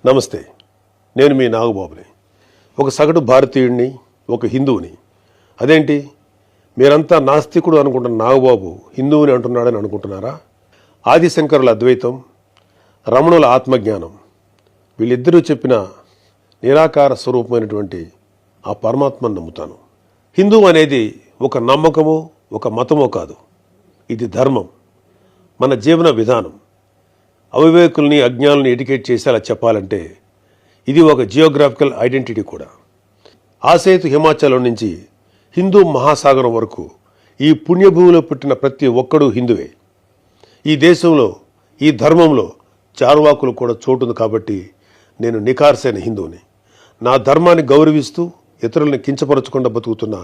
నమస్తే, నేను మీ నాగబాబుని. ఒక సగటు భారతీయుడిని, ఒక హిందువుని. అదేంటి మీరంతా నాస్తికుడు అనుకుంటున్న నాగబాబు హిందువుని అంటున్నాడని అనుకుంటున్నారా? ఆదిశంకరుల అద్వైతం, రమణుల ఆత్మజ్ఞానం, వీళ్ళిద్దరూ చెప్పిన నిరాకార స్వరూపమైనటువంటి ఆ పరమాత్మను నమ్ముతాను. హిందువు అనేది ఒక నమ్మకమో ఒక మతమో కాదు, ఇది ధర్మం, మన జీవన విధానం. అవివేకుల్ని అజ్ఞానుల్ని ఎడ్యుకేట్ చేసేలా చెప్పాలంటే ఇది ఒక జియోగ్రాఫికల్ ఐడెంటిటీ కూడా. ఆసేతు హిమాచలం నుంచి హిందూ మహాసాగరం వరకు ఈ పుణ్యభూమిలో పుట్టిన ప్రతి ఒక్కడూ హిందువే. ఈ దేశంలో, ఈ ధర్మంలో చార్వాకులు కూడా చోటుంది. కాబట్టి నేను నికార్సైన హిందువుని. నా ధర్మాన్ని గౌరవిస్తూ ఇతరులను కించపరచకుండా బతుకుతున్న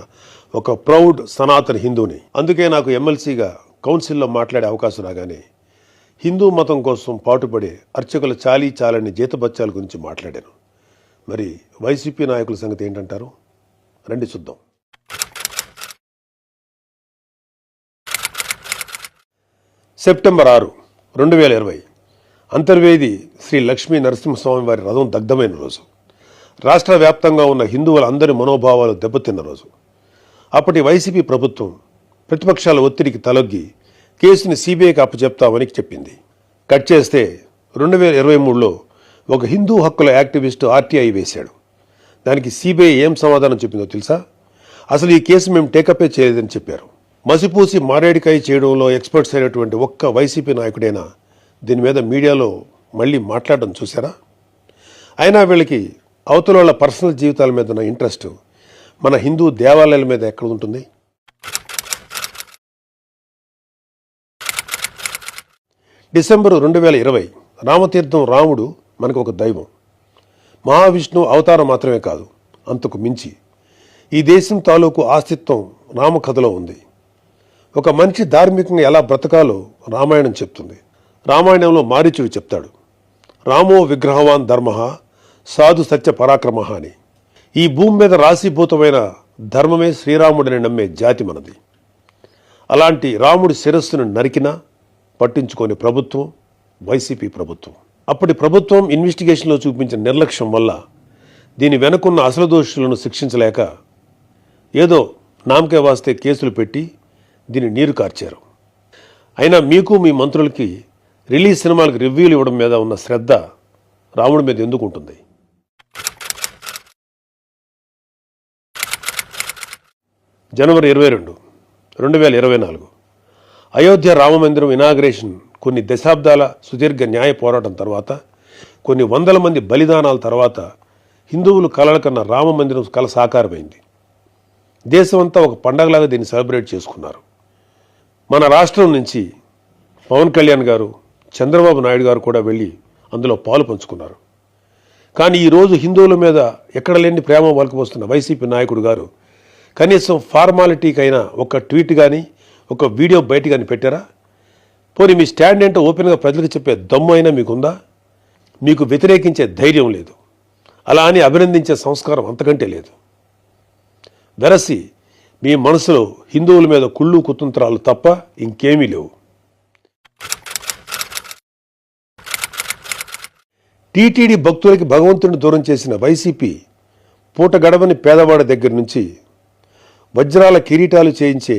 ఒక ప్రౌడ్ సనాతన హిందువుని. అందుకే నాకు ఎమ్మెల్సీగా కౌన్సిల్లో మాట్లాడే అవకాశం రాగానే హిందూ మతం కోసం పాటుపడే అర్చకుల చాలని జీతబత్యాల గురించి మాట్లాడాను. మరి వైసీపీ నాయకుల సంగతి ఏంటంటారు? రండి చూద్దాం. సెప్టెంబర్ 6, 2020 అంతర్వేది శ్రీ లక్ష్మీ నరసింహస్వామి వారి రథం దగ్ధమైన రోజు. రాష్ట్ర వ్యాప్తంగా ఉన్న హిందువులందరి మనోభావాలు దెబ్బతిన్న రోజు. అప్పటి వైసీపీ ప్రభుత్వం ప్రతిపక్షాల ఒత్తిడికి తలొగ్గి కేసుని సిబిఐకి అప్పచెప్తామని చెప్పింది. కట్ చేస్తే 2023లో ఒక హిందూ హక్కుల యాక్టివిస్టు ఆర్టీఐ వేశాడు. దానికి సిబిఐ ఏం సమాధానం చెప్పిందో తెలుసా? అసలు ఈ కేసు మేము టేకపే చేయలేదని చెప్పారు. మసిపూసి మారేడికాయ చేయడంలో ఎక్స్పర్ట్స్ అయినటువంటి ఒక్క వైసీపీ నాయకుడైనా దీని మీద మీడియాలో మళ్ళీ మాట్లాడడం చూసారా? అయినా వీళ్ళకి అవతల వాళ్ళ పర్సనల్ జీవితాల మీద ఉన్న ఇంట్రెస్ట్ మన హిందూ దేవాలయాల మీద ఎక్కడ ఉంటుంది? డిసెంబరు 2020 రామతీర్థం రాముడు మనకు ఒక దైవం. మహావిష్ణు అవతారం మాత్రమే కాదు, అంతకు మించి ఈ దేశం తాలూకు ఆస్తిత్వం రామకథలో ఉంది. ఒక మనిషి ధార్మికంగా ఎలా బ్రతకాలో రామాయణం చెప్తుంది. రామాయణంలో మారీచుడు చెప్తాడు, రామో విగ్రహవాన్ ధర్మః సాధు సత్య పరాక్రమః అని. ఈ భూమి మీద రాశీభూతమైన ధర్మమే శ్రీరాముడిని నమ్మే జాతి మనది. అలాంటి రాముడి శిరస్సును నరికినా పట్టించుకోని ప్రభుత్వం వైసీపీ ప్రభుత్వం. అప్పటి ప్రభుత్వం ఇన్వెస్టిగేషన్లో చూపించిన నిర్లక్ష్యం వల్ల దీని వెనుకున్న అసలు దోషులను శిక్షించలేక ఏదో నామకే వాస్తే కేసులు పెట్టి దీన్ని నీరు కార్చారు. అయినా మీకు మీ మంత్రులకి రిలీజ్ సినిమాలకు రివ్యూలు ఇవ్వడం మీద ఉన్న శ్రద్ధ రాముడి మీద ఎందుకు ఉంటుంది? జనవరి 22, 2024 అయోధ్య రామమందిరం ఇనాగ్రేషన్ కొన్ని దశాబ్దాల సుదీర్ఘ న్యాయ పోరాటం తర్వాత, కొన్ని వందల మంది బలిదానాల తర్వాత హిందువులు కలల కన్నా రామమందిరం కల సాకారమైంది. దేశమంతా ఒక పండగలాగా దీన్ని సెలబ్రేట్ చేసుకున్నారు. మన రాష్ట్రం నుంచి పవన్ కళ్యాణ్ గారు, చంద్రబాబు నాయుడు గారు కూడా వెళ్ళి అందులో పాలు పంచుకున్నారు. కానీ ఈరోజు హిందువుల మీద ఎక్కడ లేని ప్రేమ వలకపోస్తున్న వైసీపీ నాయకుడు గారు కనీసం ఫార్మాలిటీకైనా ఒక ట్వీట్ కానీ ఒక వీడియో బయట కానీ పెట్టారా? పోనీ మీ స్టాండ్ ఏంటో ఓపెన్గా ప్రజలకు చెప్పే దమ్ము అయినా మీకుందా? మీకు వ్యతిరేకించే ధైర్యం లేదు, అలా అని అభినందించే సంస్కారం అంతకంటే లేదు. వెరసి మీ మనసులో హిందువుల మీద కుళ్ళు కుతంత్రాలు తప్ప ఇంకేమీ లేవు. టీటీడీ భక్తులకి భగవంతుడిని దూరం చేసిన వైసీపీ పూట గడవని పేదవాడి దగ్గర నుంచి వజ్రాల కిరీటాలు చేయించే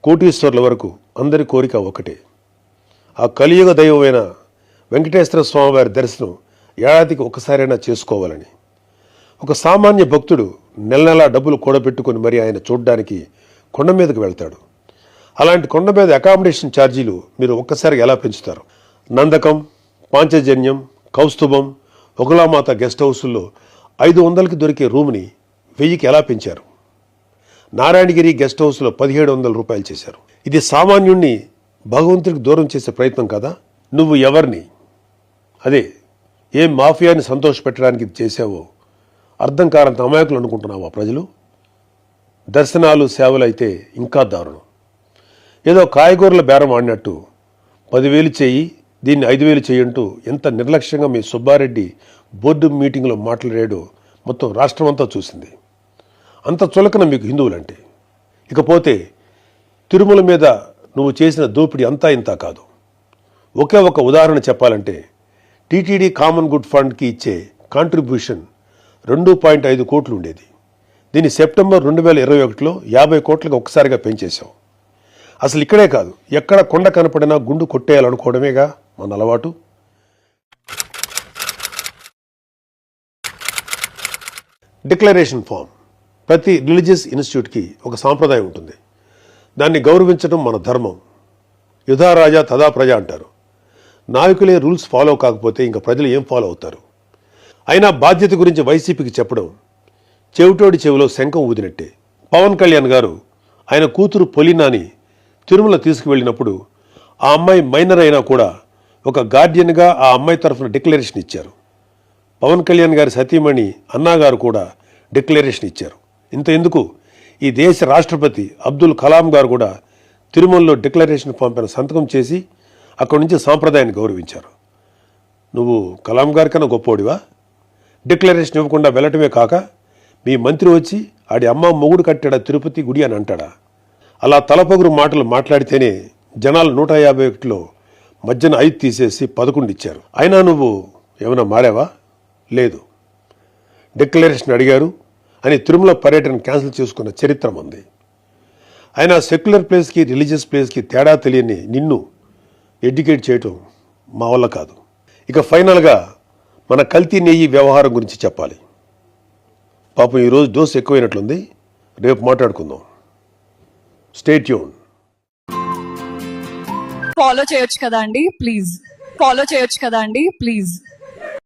కోటీశ్వర్ల వరకు అందరి కోరిక ఒకటే, ఆ కలియుగ దైవమైన వెంకటేశ్వర స్వామివారి దర్శనం ఏడాదికి ఒకసారైనా చేసుకోవాలని. ఒక సామాన్య భక్తుడు నెల నెలా డబ్బులు కూడబెట్టుకుని మరి ఆయన చూడ్డానికి కొండ మీదకి వెళ్తాడు. అలాంటి కొండ మీద అకామిడేషన్ ఛార్జీలు మీరు ఒక్కసారిగా ఎలా పెంచుతారు? నందకం, పాంచజన్యం, కౌస్తుభం, ఒకలామాత గెస్ట్ హౌసుల్లో 500కి దొరికే రూమ్ని 1000కి ఎలా పెంచారు? నారాయణగిరి గెస్ట్ హౌస్లో 1700 రూపాయలు చేశారు. ఇది సామాన్యుణ్ణి భగవంతుడికి దూరం చేసే ప్రయత్నం కదా? నువ్వు ఎవరిని, అదే ఏ మాఫియాని సంతోషపెట్టడానికి ఇది చేశావో అర్థం కారంత అమాయకులు అనుకుంటున్నావా ప్రజలు? దర్శనాలు సేవలు అయితే ఇంకా దారుణం. ఏదో కాయగూరల బేరం ఆడినట్టు 10,000 చేయి, దీన్ని 5,000 చేయంటూ ఎంత నిర్లక్ష్యంగా మీ సుబ్బారెడ్డి బోర్డు మీటింగ్లో మాట్లాడాడో మొత్తం రాష్ట్రమంతా చూసింది. అంత చులకన మీకు హిందువులంటే. ఇకపోతే తిరుమల మీద నువ్వు చేసిన దోపిడీ అంతా ఇంతా కాదు. ఒకే ఒక ఉదాహరణ చెప్పాలంటే టీటీడీ కామన్ గుడ్ ఫండ్కి ఇచ్చే కాంట్రిబ్యూషన్ 2.5 కోట్లు ఉండేది. దీన్ని సెప్టెంబర్ 2021లో 50 కోట్లకు ఒక్కసారిగా పెంచేశాం. అసలు ఇక్కడే కాదు, ఎక్కడ కొండ కనపడినా గుండు కొట్టేయాలనుకోవడమేగా మన అలవాటు. Declaration form. ప్రతి రిలీజియస్ ఇన్స్టిట్యూట్కి ఒక సాంప్రదాయం ఉంటుంది. దాన్ని గౌరవించడం మన ధర్మం. యుధా రాజా తదా ప్రజ అంటారు. నాయకులే రూల్స్ ఫాలో కాకపోతే ఇంకా ప్రజలు ఏం ఫాలో అవుతారు? అయినా బాధ్యత గురించి వైసీపీకి చెప్పడం చెవిటోడి చెవిలో శంఖం ఊదినట్టే. పవన్ కళ్యాణ్ గారు ఆయన కూతురు పొలినాని తిరుమల తీసుకువెళ్ళినప్పుడు ఆ అమ్మాయి మైనర్ అయినా కూడా ఒక గార్డియన్గా ఆ అమ్మాయి తరఫున డిక్లరేషన్ ఇచ్చారు. పవన్ కళ్యాణ్ గారి సతీమణి అన్నాగారు కూడా డిక్లరేషన్ ఇచ్చారు. ఇంత ఎందుకు, ఈ దేశ రాష్ట్రపతి అబ్దుల్ కలాం గారు కూడా తిరుమలలో డిక్లరేషన్ ఫామ్ పైన సంతకం చేసి అక్కడి నుంచి సాంప్రదాయాన్ని గౌరవించారు. నువ్వు కలాం గారి కన్నా గొప్పోడివా? డిక్లరేషన్ ఇవ్వకుండా వెళ్ళటమే కాక మీ మంత్రి వచ్చి ఆడి అమ్మ మొగుడు కట్టాడా తిరుపతి గుడి అని అంటాడా? అలా తలపగురు మాటలు మాట్లాడితేనే జనాలు 151లో మధ్యన 5 తీసేసి 11 ఇచ్చారు. అయినా నువ్వు ఏమైనా మారావా? లేదు. డిక్లరేషన్ అడిగారు అని తిరుమల పర్యటన క్యాన్సిల్ చేసుకున్న చరిత్ర ఉంది. అయినా సెక్యులర్ ప్లేస్కి రిలీజియస్ ప్లేస్కి తేడా తెలియని నిన్ను ఎడ్యుకేట్ చేయటం మా వల్ల కాదు. ఇక ఫైనల్గా మన కల్తీ నెయ్యి వ్యవహారం గురించి చెప్పాలి. పాపం ఈరోజు డోస్ ఎక్కువైనట్లుంది, రేపు మాట్లాడుకుందాం. Stay tune. ఫాలో చేయొచ్చు కదా అండి ప్లీజ్.